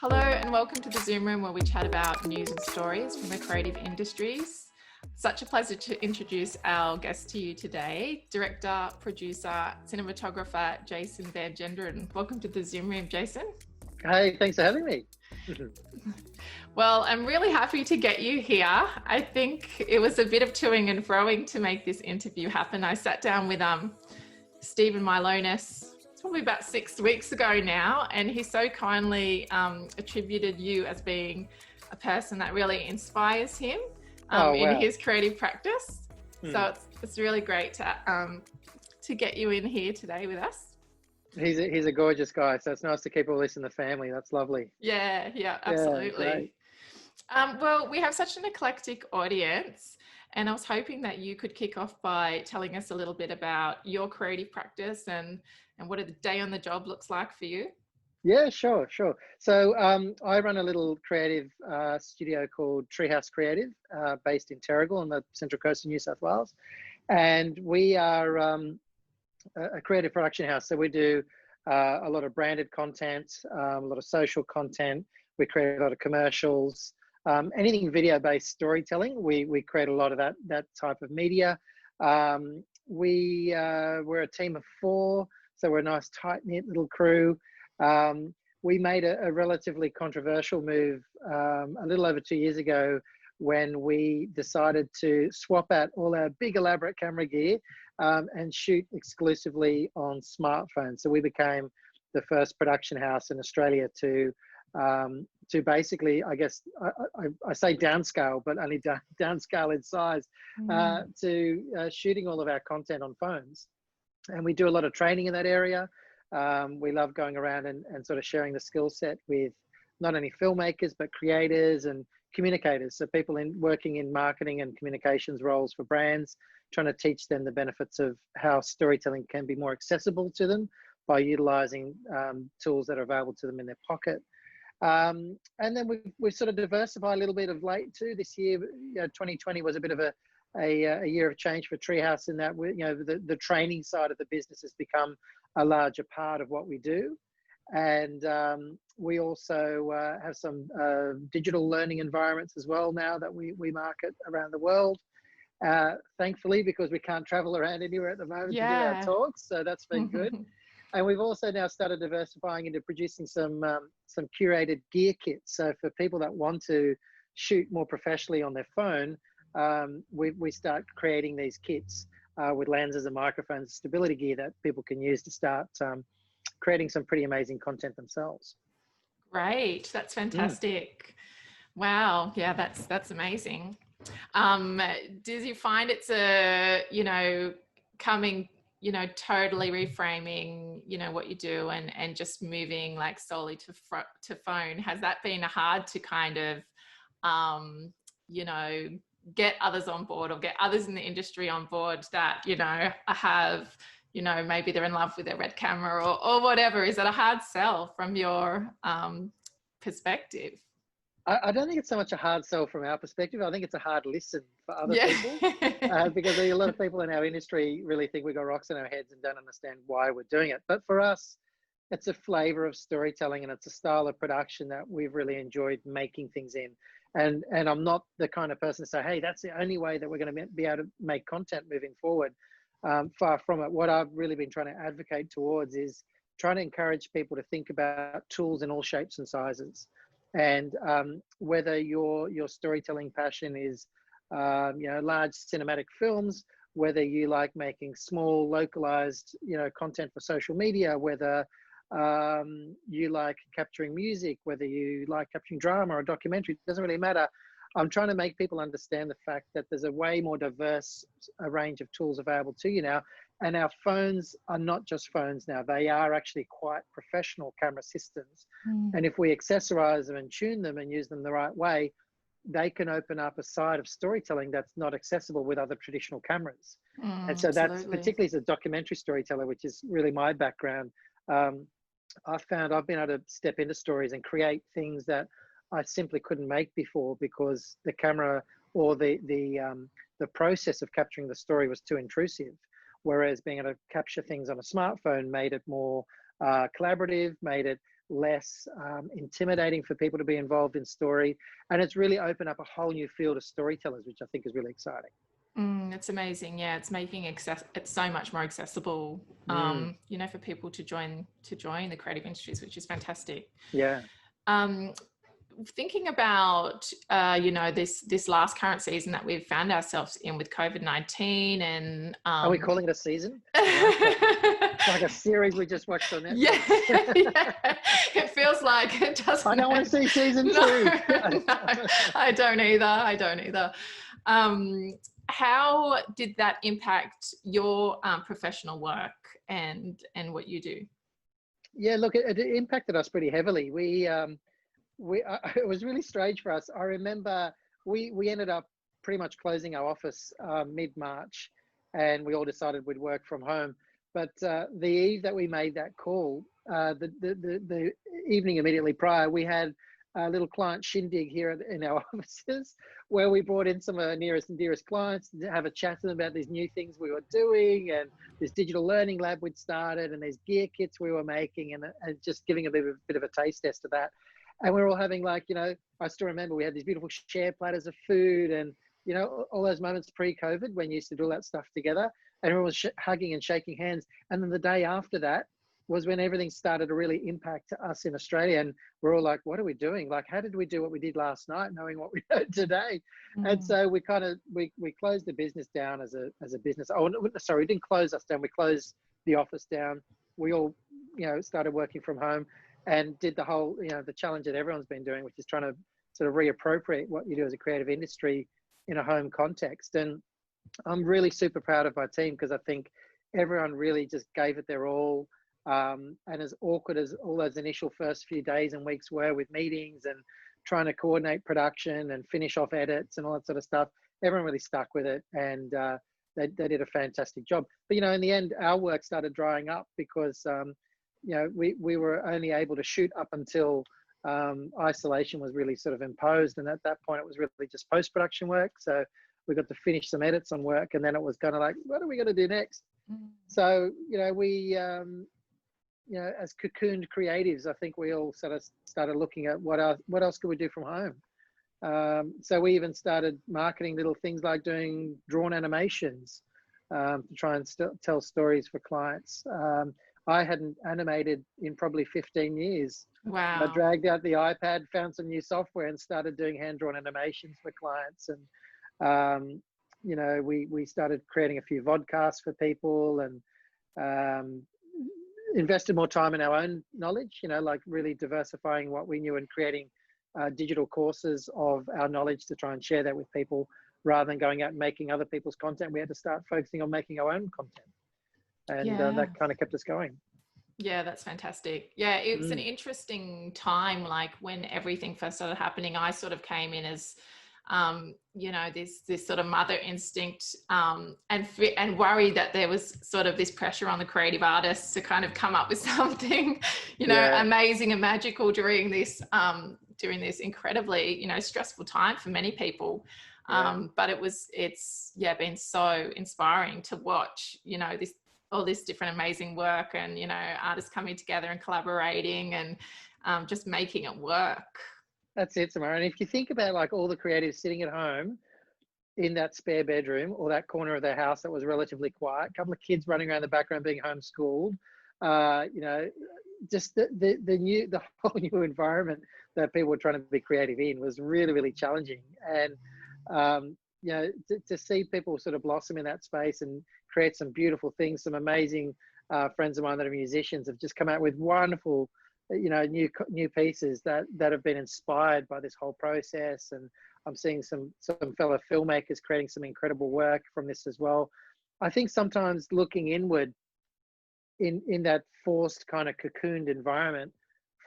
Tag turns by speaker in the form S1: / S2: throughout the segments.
S1: Hello and welcome to the Zoom room where we chat about news and stories from the creative industries. Such a pleasure to introduce our guest to you today, director, producer, cinematographer, Jason Van Genderen. Welcome to the Zoom room, Jason.
S2: Hey, thanks for having me.
S1: Well, I'm really happy to get you here. I think it was a bit of toing and froing to make this interview happen. I sat down with Stephen Milonis probably about 6 weeks ago now, and he so kindly attributed you as being a person that really inspires him in his creative practice. So it's really great to get you in here today with us.
S2: He's a gorgeous guy, so it's nice to keep all this in the family. That's lovely.
S1: Yeah, absolutely. Well, we have such an eclectic audience, and I was hoping that you could kick off by telling us a little bit about your creative practice and what a day on the job looks like for you.
S2: Yeah, sure. So I run a little creative studio called Treehouse Creative, based in Terrigal on the Central Coast of New South Wales. And we are a creative production house. So we do a lot of branded content, a lot of social content. We create a lot of commercials, anything video-based storytelling. We create a lot of that type of media. We're a team of 4. So we're a nice tight-knit little crew. We made a relatively controversial move a little over 2 years ago when we decided to swap out all our big elaborate camera gear and shoot exclusively on smartphones. So we became the first production house in Australia to basically, I guess, I say downscale, but only downscale in size, to shooting all of our content on phones. And we do a lot of training in that area. We love going around and sort of sharing the skill set with not only filmmakers, but creators and communicators. So people working in marketing and communications roles for brands, trying to teach them the benefits of how storytelling can be more accessible to them by utilizing tools that are available to them in their pocket. And then we've sort of diversified a little bit of late too. This year, 2020 was a bit of a year of change for Treehouse in that the training side of the business has become a larger part of what we do. And we also have some digital learning environments as well now that we market around the world. Thankfully, because we can't travel around anywhere at the moment to do our talks, so that's been good. And we've also now started diversifying into producing some curated gear kits. So for people that want to shoot more professionally on their phone, we start creating these kits with lenses and microphones, stability gear that people can use to start creating some pretty amazing content themselves.
S1: Great, that's fantastic. Wow, yeah, that's amazing. Did you find it's coming, totally reframing, what you do and just moving like solely to phone? Has that been hard to kind of, get others on board or get others in the industry on board that, have, maybe they're in love with their red camera or whatever? Is it a hard sell from your perspective?
S2: I don't think it's so much a hard sell from our perspective. I think it's a hard listen for other people because a lot of people in our industry really think we've got rocks in our heads and don't understand why we're doing it. But for us, it's a flavor of storytelling and it's a style of production that we've really enjoyed making things in. And I'm not the kind of person to say, hey, that's the only way that we're going to be able to make content moving forward. Far from it. What I've really been trying to advocate towards is trying to encourage people to think about tools in all shapes and sizes. And whether your storytelling passion is, large cinematic films, whether you like making small localized, content for social media, whether you like capturing music, whether you like capturing drama or documentary, it doesn't really matter. I'm trying to make people understand the fact that there's a way more diverse range of tools available to you now. And our phones are not just phones now. They are actually quite professional camera systems. And if we accessorize them and tune them and use them the right way, they can open up a side of storytelling that's not accessible with other traditional cameras. And so that's particularly as a documentary storyteller, which is really my background. I've found I've been able to step into stories and create things that I simply couldn't make before because the camera or the process of capturing the story was too intrusive. Whereas being able to capture things on a smartphone made it more collaborative, made it less intimidating for people to be involved in story. And it's really opened up a whole new field of storytellers, which I think is really exciting.
S1: It's amazing. Yeah, it's making it's so much more accessible, you know, for people to join the creative industries, which is fantastic.
S2: Yeah.
S1: Thinking about you know, this last current season that we've found ourselves in with COVID-19, and
S2: Are we calling it a season? It's like a series we just watched on Netflix.
S1: Yeah. It feels like it doesn't.
S2: I don't want to see season 2.
S1: No, I don't either. How did that impact your professional work and what you do?
S2: Yeah, look, it impacted us pretty heavily. It was really strange for us. I remember we ended up pretty much closing our office mid-March, and we all decided we'd work from home. But the eve that we made that call, the evening immediately prior, we had a little client shindig here in our offices, where we brought in some of our nearest and dearest clients to have a chat to them about these new things we were doing, and this digital learning lab we'd started, and these gear kits we were making, and just giving a bit of a taste test of that. And we were all having, like, you know, I still remember we had these beautiful share platters of food, and, you know, all those moments pre-COVID when you used to do all that stuff together, and everyone was hugging and shaking hands. And then the day after that was when everything started to really impact us in Australia. And we're all like, what are we doing? Like, how did we do what we did last night, knowing what we know today? And so we kind of, we closed the business down as a business. Oh, no, sorry, we didn't close us down. We closed the office down. We all, you know, started working from home, and did the whole, you know, the challenge that everyone's been doing, which is trying to sort of reappropriate what you do as a creative industry in a home context. And I'm really super proud of my team, because I think everyone really just gave it their all. And as awkward as all those initial first few days and weeks were, with meetings and trying to coordinate production and finish off edits and all that sort of stuff, everyone really stuck with it, and they did a fantastic job. But, you know, in the end, our work started drying up because you know, we were only able to shoot up until isolation was really sort of imposed, and at that point it was really just post-production work. So we got to finish some edits on work, and then it was kind of like, what are we going to do next? So, you know, we you know, as cocooned creatives, I think we all sort of started looking at what else could we do from home. So we even started marketing little things like doing drawn animations to try and tell stories for clients. I hadn't animated in probably 15 years.
S1: Wow.
S2: I dragged out the iPad, found some new software, and started doing hand-drawn animations for clients. And, you know, we started creating a few vodcasts for people, and invested more time in our own knowledge, you know, like really diversifying what we knew and creating digital courses of our knowledge to try and share that with people, rather than going out and making other people's content. We had to start focusing on making our own content. And that kind of kept us going.
S1: Yeah, that's fantastic. Yeah, it was an interesting time, like when everything first started happening. I sort of came in as you know, this sort of mother instinct, and worried that there was sort of this pressure on the creative artists to kind of come up with something, you know, amazing and magical during this incredibly, you know, stressful time for many people. But it's been so inspiring to watch, you know, all this different amazing work, and, you know, artists coming together and collaborating, and just making it work.
S2: That's it, Samara. And if you think about, like, all the creatives sitting at home in that spare bedroom or that corner of their house that was relatively quiet, a couple of kids running around the background being homeschooled, you know, just the whole new environment that people were trying to be creative in was really, really challenging. And you know, to see people sort of blossom in that space and create some beautiful things, some amazing friends of mine that are musicians have just come out with wonderful, you know, new pieces that have been inspired by this whole process. And I'm seeing some fellow filmmakers creating some incredible work from this as well. I think sometimes looking inward in that forced kind of cocooned environment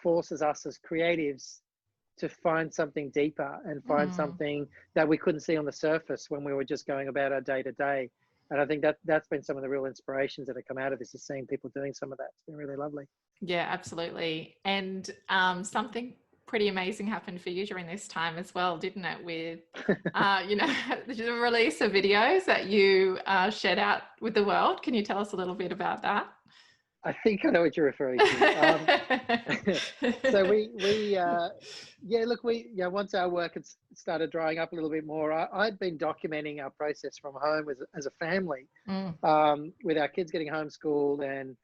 S2: forces us as creatives to find something deeper and find something that we couldn't see on the surface when we were just going about our day to day. And I think that's been some of the real inspirations that have come out of this, is seeing people doing some of that. It's been really lovely.
S1: Yeah, absolutely. And something pretty amazing happened for you during this time as well, didn't it? With, you know, the release of videos that you shared out with the world. Can you tell us a little bit about that?
S2: I think I know what you're referring to. So yeah, look, once our work had started drying up a little bit more, I'd been documenting our process from home as a family,
S1: Mm.
S2: with our kids getting homeschooled. And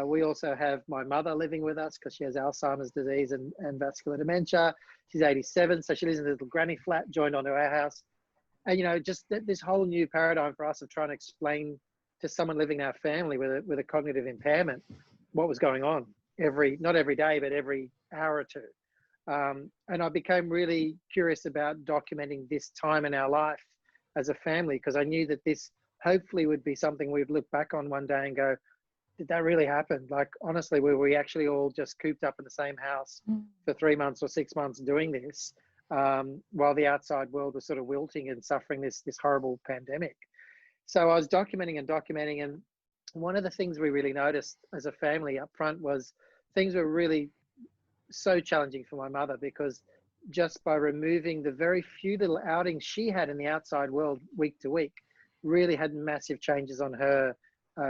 S2: we also have my mother living with us because she has Alzheimer's disease and vascular dementia. She's 87, so she lives in a little granny flat joined onto our house. And, just this whole new paradigm for us of trying to explain to someone living in our family with a cognitive impairment what was going on not every day, but every hour or two. And I became really curious about documenting this time in our life as a family, because I knew that this hopefully would be something we'd look back on one day and go, did that really happen? Like, honestly, were we actually all just cooped up in the same house for 3 months or 6 months doing this, while the outside world was sort of wilting and suffering this horrible pandemic? So I was documenting, and one of the things we really noticed as a family up front was things were really so challenging for my mother, because just by removing the very few little outings she had in the outside world week to week really had massive changes on her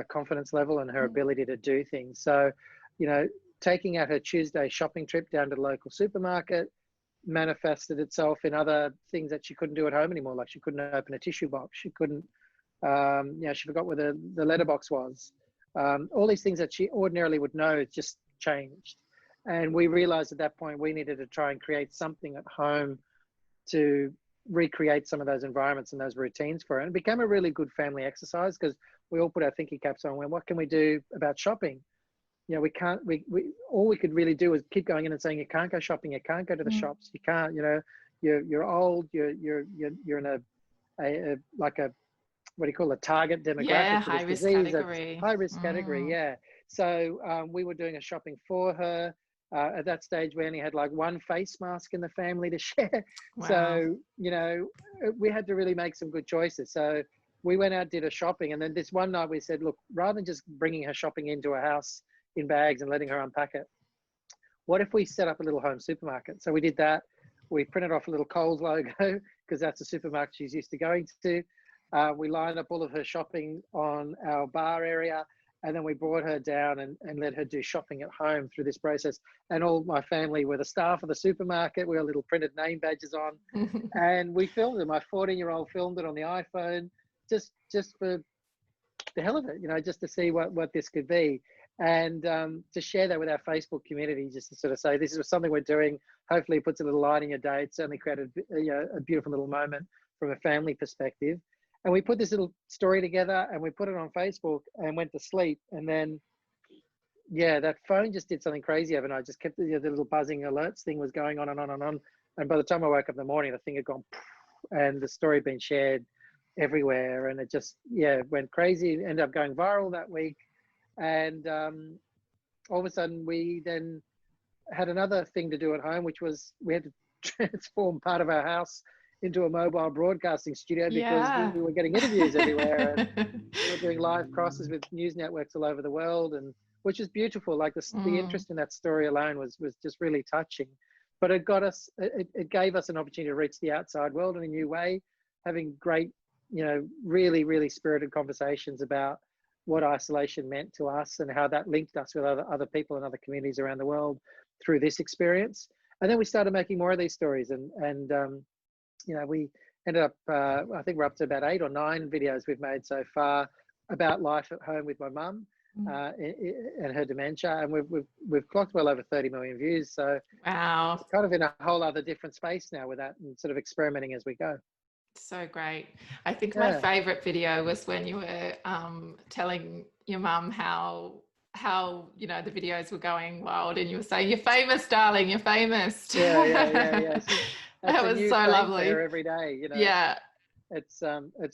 S2: confidence level and her ability to do things. So, taking out her Tuesday shopping trip down to the local supermarket manifested itself in other things that she couldn't do at home anymore. Like, she couldn't open a tissue box. She couldn't, she forgot where the letterbox was. All these things that she ordinarily would know just changed. And we realized at that point we needed to try and create something at home to recreate some of those environments and those routines for her. And it became a really good family exercise, because we all put our thinking caps on. Well, what can we do about shopping? We can't, all we could really do was keep going in and saying, you can't go shopping, you can't go to the shops, you can't, you're old, you're in a like a, what do you call, a target demographic
S1: Yeah,
S2: for this
S1: high risk
S2: disease.
S1: category.
S2: High risk category, yeah. So we were doing a shopping for her. At that stage, we only had like one face mask in the family to share.
S1: Wow.
S2: So, we had to really make some good choices. So we went out, did a shopping. And then this one night we said, look, rather than just bringing her shopping into a house in bags and letting her unpack it, what if we set up a little home supermarket? So we did that. We printed off a little Coles logo, because that's the supermarket she's used to going to. We lined up all of her shopping on our bar area, and then we brought her down and let her do shopping at home through this process. And all my family were the staff of the supermarket. We had little printed name badges on, and we filmed it. My 14-year-old filmed it on the iPhone, just for the hell of it, just to see what this could be. And to share that with our Facebook community, just to sort of say, this is something we're doing. Hopefully it puts a little light in your day. It certainly created a beautiful little moment from a family perspective. And we put this little story together and we put it on Facebook and went to sleep. And then, that phone just did something crazy overnight. Just kept the little buzzing alerts thing was going on and on and on. And by the time I woke up in the morning, the thing had gone, and the story had been shared everywhere. And it just, went crazy. It ended up going viral that week. And all of a sudden, we then had another thing to do at home, which was we had to transform part of our house into a mobile broadcasting studio, because we were getting interviews everywhere, and we were doing live crosses with news networks all over the world, and which is beautiful. Like the interest in that story alone was just really touching. But it got us, it gave us an opportunity to reach the outside world in a new way, having great, really, really spirited conversations about what isolation meant to us and how that linked us with other people and other communities around the world through this experience. And then we started making more of these stories, and we ended up, I think we're up to about 8 or 9 videos we've made so far about life at home with my mum and her dementia. And we've clocked well over 30 million views. So
S1: wow,
S2: it's kind of in a whole other different space now with that, and sort of experimenting as we go.
S1: So great. I think my favorite video was when you were telling your mum how the videos were going wild, and you were saying, "You're famous, darling, you're famous."
S2: Yeah.
S1: That was so lovely.
S2: For her every day,
S1: Yeah.
S2: It's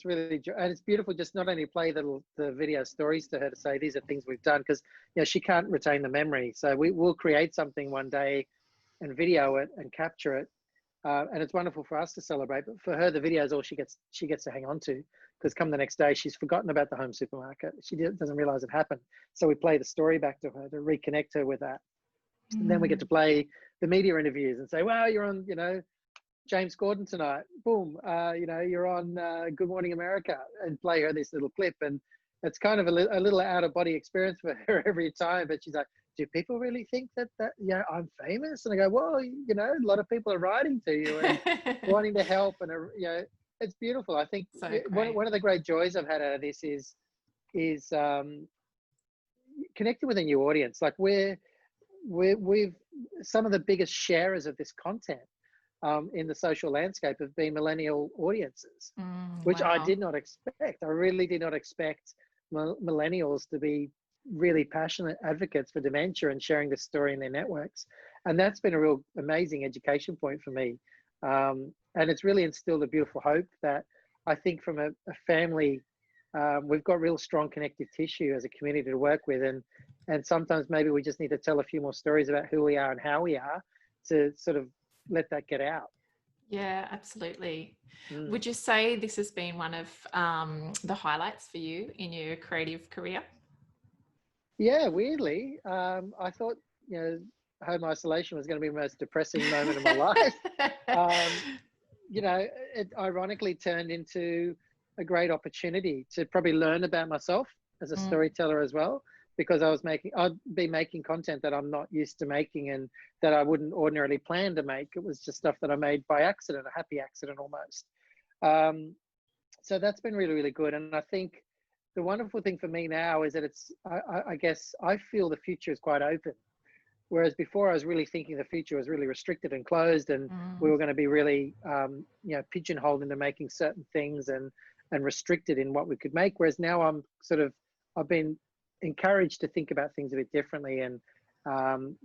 S2: really, and it's beautiful. Just not only play the video stories to her to say these are things we've done, because she can't retain the memory. So we will create something one day and video it and capture it. And it's wonderful for us to celebrate, but for her, the video is all she gets to hang on to, because come the next day, she's forgotten about the home supermarket. She doesn't realize it happened. So we play the story back to her to reconnect her with that. And then we get to play the media interviews and say, well, you're on, James Corden tonight. Boom. You're on Good Morning America, and play her this little clip. And it's kind of a little out of body experience for her every time. But she's like, do people really think that I'm famous? And I go, well, a lot of people are writing to you and wanting to help, and it's beautiful. I think
S1: So great.
S2: one of the great joys I've had out of this is connecting with a new audience. Like we've some of the biggest sharers of this content in the social landscape have been millennial audiences, which I
S1: Wow.
S2: did not expect. I really did not expect millennials to be really passionate advocates for dementia and sharing this story in their networks. And that's been a real amazing education point for me. And it's really instilled a beautiful hope that I think from a family, we've got real strong connective tissue as a community to work with. And sometimes maybe we just need to tell a few more stories about who we are and how we are to sort of let that get out.
S1: Yeah, absolutely. Would you say this has been one of the highlights for you in your creative career?
S2: Yeah, weirdly, I thought, home isolation was going to be the most depressing moment of my life. It ironically turned into a great opportunity to probably learn about myself as a storyteller as well, because I'd be making content that I'm not used to making and that I wouldn't ordinarily plan to make. It was just stuff that I made by accident, a happy accident almost. So that's been really, really good. And I think the wonderful thing for me now is that I guess I feel the future is quite open. Whereas before I was really thinking the future was really restricted and closed, and we were going to be really, pigeonholed into making certain things and restricted in what we could make. Whereas now I've been encouraged to think about things a bit differently. And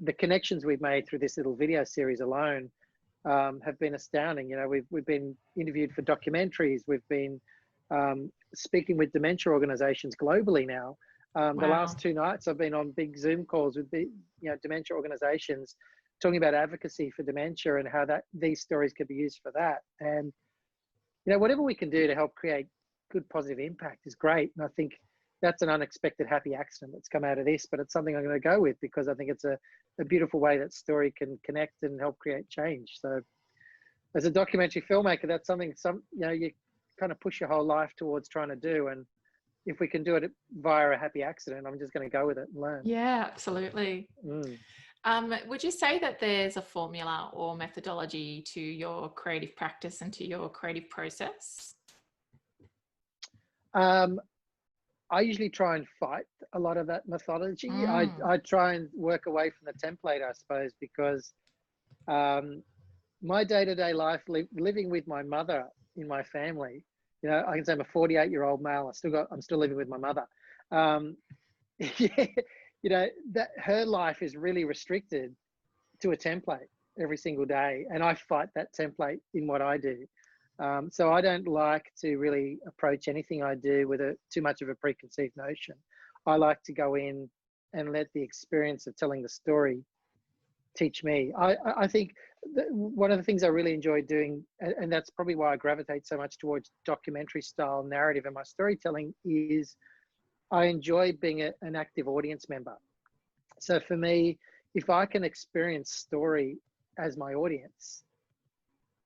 S2: the connections we've made through this little video series alone have been astounding. We've been interviewed for documentaries. We've been speaking with dementia organizations globally now. The last 2 nights I've been on big Zoom calls with dementia organizations talking about advocacy for dementia and how these stories could be used for that. And whatever we can do to help create good positive impact is great. And I think that's an unexpected happy accident that's come out of this, but it's something I'm going to go with because I think it's a beautiful way that story can connect and help create change. So as a documentary filmmaker, that's something you kind of push your whole life towards trying to do. And if we can do it via a happy accident, I'm just going to go with it and learn.
S1: Yeah, absolutely. Would you say that there's a formula or methodology to your creative practice and to your creative process?
S2: I usually try and fight a lot of that methodology. I try and work away from the template, I suppose, because my day-to-day life, living with my mother in my family, I can say I'm a 48-year-old male. I'm still living with my mother. That her life is really restricted to a template every single day, and I fight that template in what I do. So I don't like to really approach anything I do with too much of a preconceived notion. I like to go in and let the experience of telling the story teach me. I think one of the things I really enjoy doing, and that's probably why I gravitate so much towards documentary style narrative in my storytelling, is I enjoy being an active audience member. So for me, if I can experience story as my audience,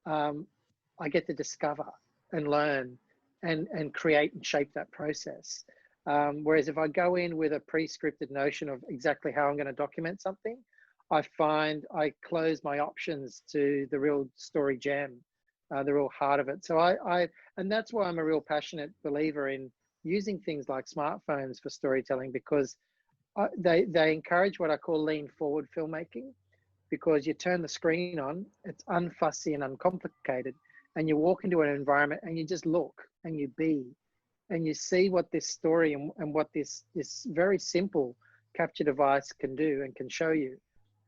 S2: I get to discover and learn and create and shape that process. Whereas if I go in with a pre-scripted notion of exactly how I'm going to document something, I find I close my options to the real story gem, the real heart of it. So and that's why I'm a real passionate believer in using things like smartphones for storytelling, because they encourage what I call lean forward filmmaking, because you turn the screen on, it's unfussy and uncomplicated, and you walk into an environment and you just look and you be, and you see what this story and what this very simple capture device can do and can show you,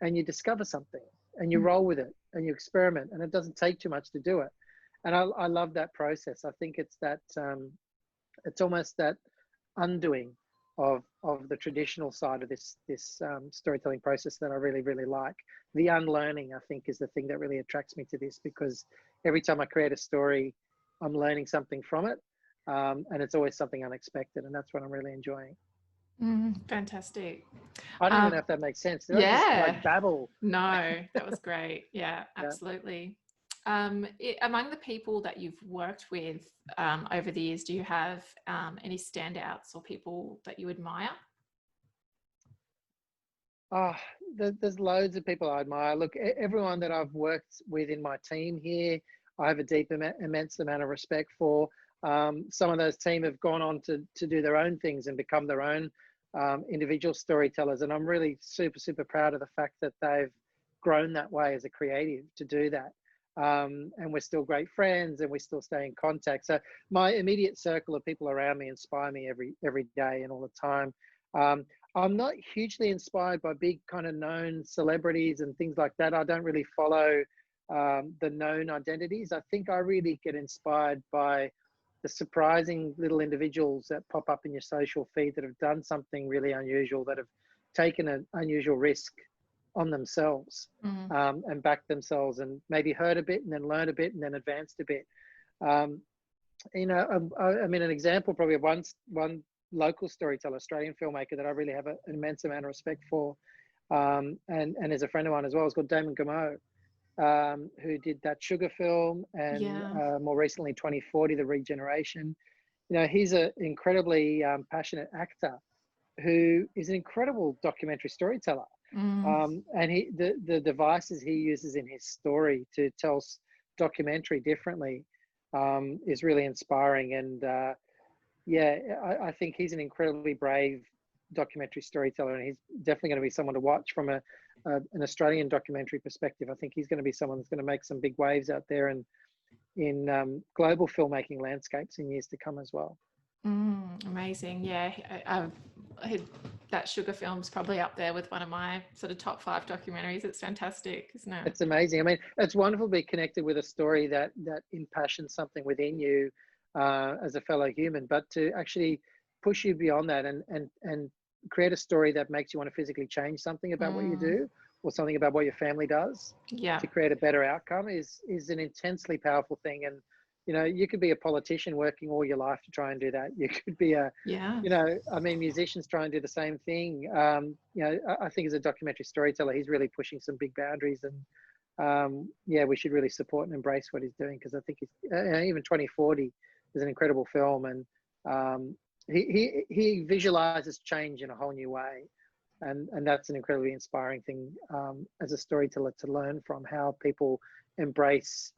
S2: and you discover something and you roll with it and you experiment, and it doesn't take too much to do it. And I love that process. I think it's that it's almost that undoing of the traditional side of this storytelling process that I really, really like. The unlearning, I think, is the thing that really attracts me to this, because every time I create a story, I'm learning something from it, and it's always something unexpected, and that's what I'm really enjoying.
S1: Fantastic.
S2: I don't even know if that makes sense. Did I just like babble?
S1: No, that was great. Yeah, absolutely. Among the people that you've worked with over the years, do you have any standouts or people that you admire?
S2: Oh, there's loads of people I admire. Look, everyone that I've worked with in my team here, I have a deep, immense amount of respect for. Some of those team have gone on to do their own things and become their own individual storytellers. And I'm really super, super proud of the fact that they've grown that way as a creative to do that. And we're still great friends and we still stay in contact. So my immediate circle of people around me inspire me every day and all the time. I'm not hugely inspired by big kind of known celebrities and things like that. I don't really follow the known identities. I think I really get inspired by the surprising little individuals that pop up in your social feed that have done something really unusual, that have taken an unusual risk on themselves and backed themselves and maybe heard a bit and then learned a bit and then advanced a bit. You know, I mean, an example probably of one local storyteller, Australian filmmaker that I really have an immense amount of respect for, and is a friend of mine as well, is called Damon Gameau, who did that Sugar film and more recently 2040, The Regeneration. You know, he's an incredibly passionate actor who is an incredible documentary storyteller. And the devices he uses in his story to tell documentary differently is really inspiring. And yeah, I think he's an incredibly brave documentary storyteller, and he's definitely going to be someone to watch from an Australian documentary perspective. I think he's going to be someone that's going to make some big waves out there and in global filmmaking landscapes in years to come as well.
S1: Amazing. Yeah, that Sugar film's probably up there with one of my sort of top 5 documentaries. It's fantastic, isn't it?
S2: It's amazing. I mean, it's wonderful to be connected with a story that impassions something within you as a fellow human, but to actually push you beyond that and create a story that makes you want to physically change something about what you do or something about what your family does to create a better outcome is an intensely powerful thing. And you know, you could be a politician working all your life to try and do that. You could be you know, I mean, musicians try and do the same thing. You know, I think as a documentary storyteller, he's really pushing some big boundaries, and yeah, we should really support and embrace what he's doing, because I think he's, even 2040 is an incredible film, and he visualizes change in a whole new way, and that's an incredibly inspiring thing as a storyteller to learn from, how people embrace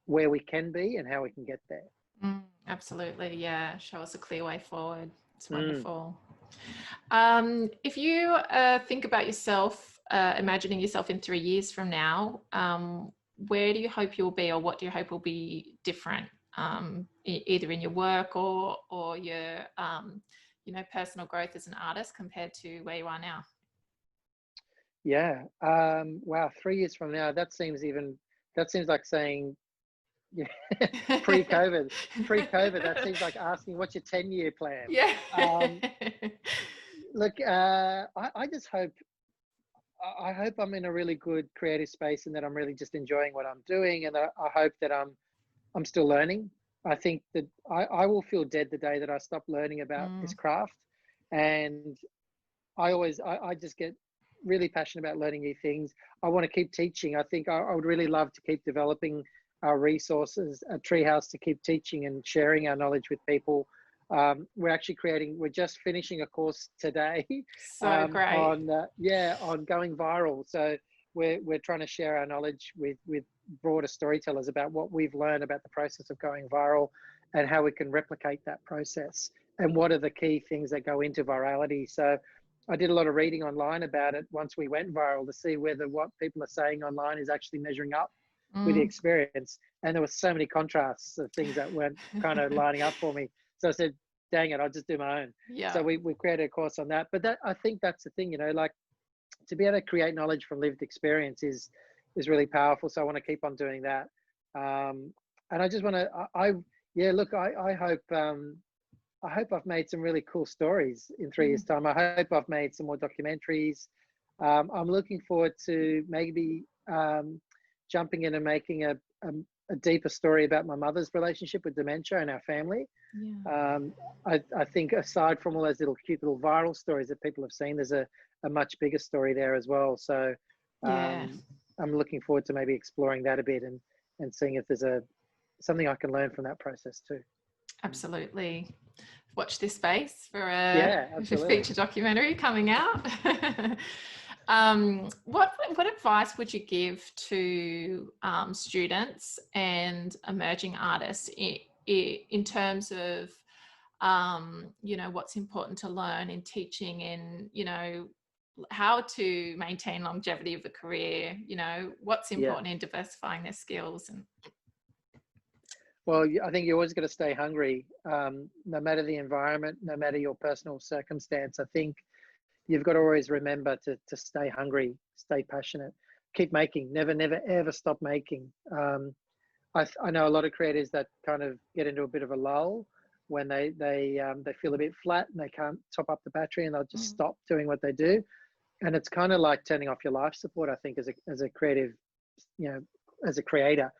S2: where we can be and how we can get there.
S1: Absolutely, yeah. Show us a clear way forward. It's wonderful. If you think about yourself, imagining yourself in 3 years from now, where do you hope you'll be, or what do you hope will be different, either in your work or your you know, personal growth as an artist compared to where you are now?
S2: Yeah. Wow. 3 years from now, that seems like saying, yeah, pre-COVID, that seems like asking what's your 10-year plan.
S1: Yeah.
S2: Look, I just hope, I'm in a really good creative space and that I'm really just enjoying what I'm doing, and I hope that I'm still learning. I think that I will feel dead the day that I stop learning about this craft, and I just get really passionate about learning new things. I want to keep teaching. I think I would really love to keep developing our resources, a treehouse to keep teaching and sharing our knowledge with people. We're just finishing a course today.
S1: So great.
S2: On going viral. So we're trying to share our knowledge with broader storytellers about what we've learned about the process of going viral and how we can replicate that process and what are the key things that go into virality. So I did a lot of reading online about it once we went viral to see whether what people are saying online is actually measuring up with the experience. And there were so many contrasts of things that weren't kind of lining up for me. So I said, dang it, I'll just do my own.
S1: Yeah.
S2: So we created a course on that. But I think that's the thing, you know, like to be able to create knowledge from lived experience is really powerful. So I want to keep on doing that. And I just want to, I hope I've made some really cool stories in 3 years' time. I hope I've made some more documentaries. I'm looking forward to maybe jumping in and making a deeper story about my mother's relationship with dementia and our family.
S1: Yeah.
S2: I think aside from all those cute little viral stories that people have seen, there's a much bigger story there as well. So I'm looking forward to maybe exploring that a bit and seeing if there's something I can learn from that process too.
S1: Absolutely. Watch this space for
S2: Yeah,
S1: a
S2: absolutely.
S1: feature documentary coming out. What advice would you give to students and emerging artists in terms of what's important to learn in teaching, and how to maintain longevity of the career? What's important in diversifying their skills? And
S2: well, I think you always got to stay hungry, no matter the environment, no matter your personal circumstance. I think you've got to always remember to stay hungry, stay passionate, keep making, never, ever stop making. I know a lot of creators that kind of get into a bit of a lull when they feel a bit flat and they can't top up the battery, and they'll just stop doing what they do. And it's kind of like turning off your life support, I think, as a creative, as a creator.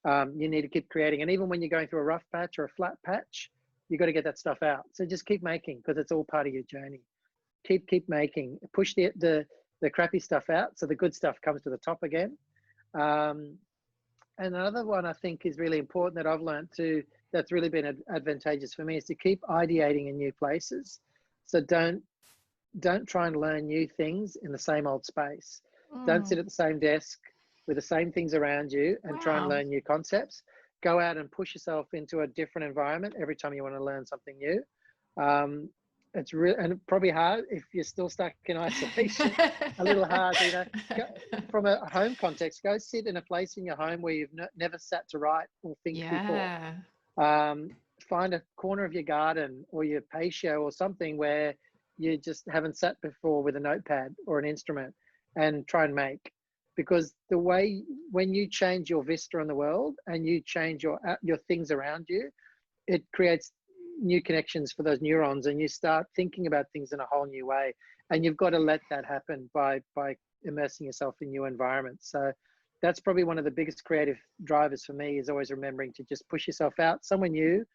S2: You need to keep creating. And even when you're going through a rough patch or a flat patch, you got to get that stuff out. So just keep making, because it's all part of your journey. Keep making. Push the crappy stuff out so the good stuff comes to the top again. And another one I think is really important that I've learned too, that's really been advantageous for me, is to keep ideating in new places. So don't try and learn new things in the same old space. Don't sit at the same desk with the same things around you and try and learn new concepts. Go out and push yourself into a different environment every time you want to learn something new. It's real, and probably hard if you're still stuck in isolation. A little hard, from a home context. Go sit in a place in your home where you've never sat to write or think before. Find a corner of your garden or your patio or something where you just haven't sat before with a notepad or an instrument, and try and make. Because when you change your vista in the world and you change your things around you, it creates new connections for those neurons, and you start thinking about things in a whole new way. And you've got to let that happen by immersing yourself in new environments. So that's probably one of the biggest creative drivers for me, is always remembering to just push yourself out somewhere new,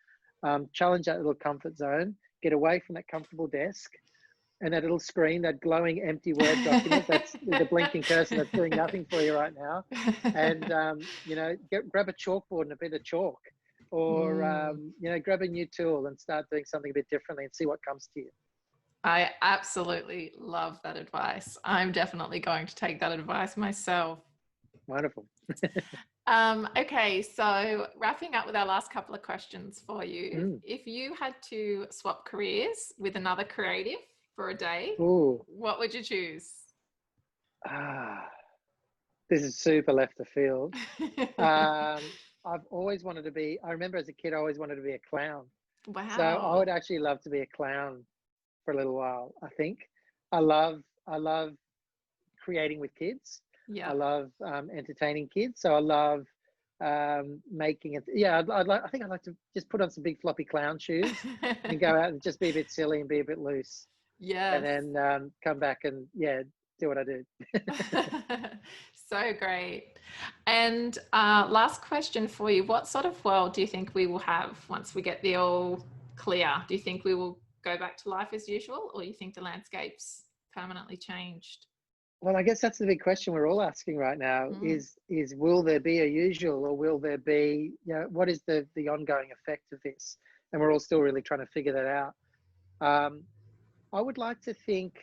S2: challenge that little comfort zone, get away from that comfortable desk and that little screen, that glowing empty Word document that's the blinking cursor that's doing nothing for you right now. And grab a chalkboard and a bit of chalk, or grab a new tool and start doing something a bit differently and see what comes to you.
S1: I absolutely love that advice. I'm definitely going to take that advice myself.
S2: Wonderful.
S1: Okay, so wrapping up with our last couple of questions for you. If you had to swap careers with another creative for a day, what would you choose?
S2: This is super left of field. I've always wanted to be, I remember as a kid, I always wanted to be a clown.
S1: Wow.
S2: So I would actually love to be a clown for a little while, I think. I love creating with kids. Yeah. I love entertaining kids. So I love making it. Yeah, I think I'd like to just put on some big floppy clown shoes and go out and just be a bit silly and be a bit loose. Yeah. And then come back and do what I do.
S1: So great. And last question for you. What sort of world do you think we will have once we get the all clear? Do you think we will go back to life as usual, or you think the landscape's permanently changed?
S2: Well, I guess that's the big question we're all asking right now, is will there be a usual, or will there be, what is the ongoing effect of this? And we're all still really trying to figure that out. I would like to think,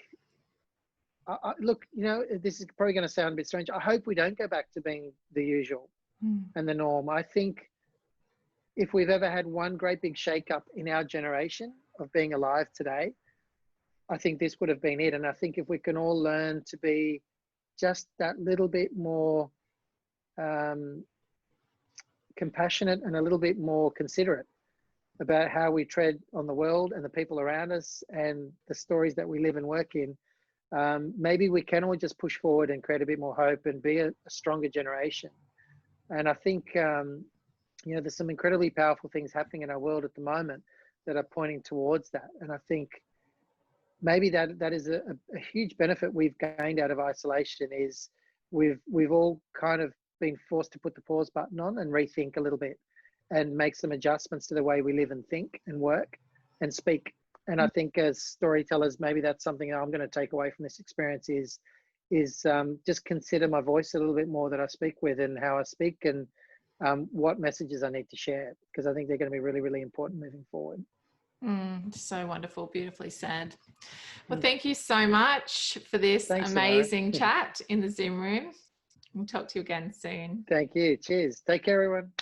S2: look, this is probably going to sound a bit strange. I hope we don't go back to being the usual and the norm. I think if we've ever had one great big shake-up in our generation of being alive today, I think this would have been it. And I think if we can all learn to be just that little bit more compassionate and a little bit more considerate about how we tread on the world and the people around us and the stories that we live and work in, maybe we can all just push forward and create a bit more hope and be a stronger generation. And I think, there's some incredibly powerful things happening in our world at the moment that are pointing towards that. And I think maybe that is a huge benefit we've gained out of isolation, is we've all kind of been forced to put the pause button on and rethink a little bit and make some adjustments to the way we live and think and work and speak. And I think as storytellers, maybe that's something that I'm going to take away from this experience is just consider my voice a little bit more that I speak with and how I speak, and what messages I need to share, because I think they're going to be really, really important moving forward.
S1: So wonderful, beautifully said. Well, thank you so much for this
S2: Thanks,
S1: amazing chat in the Zoom room. We'll talk to you again soon.
S2: Thank you. Cheers. Take care, everyone.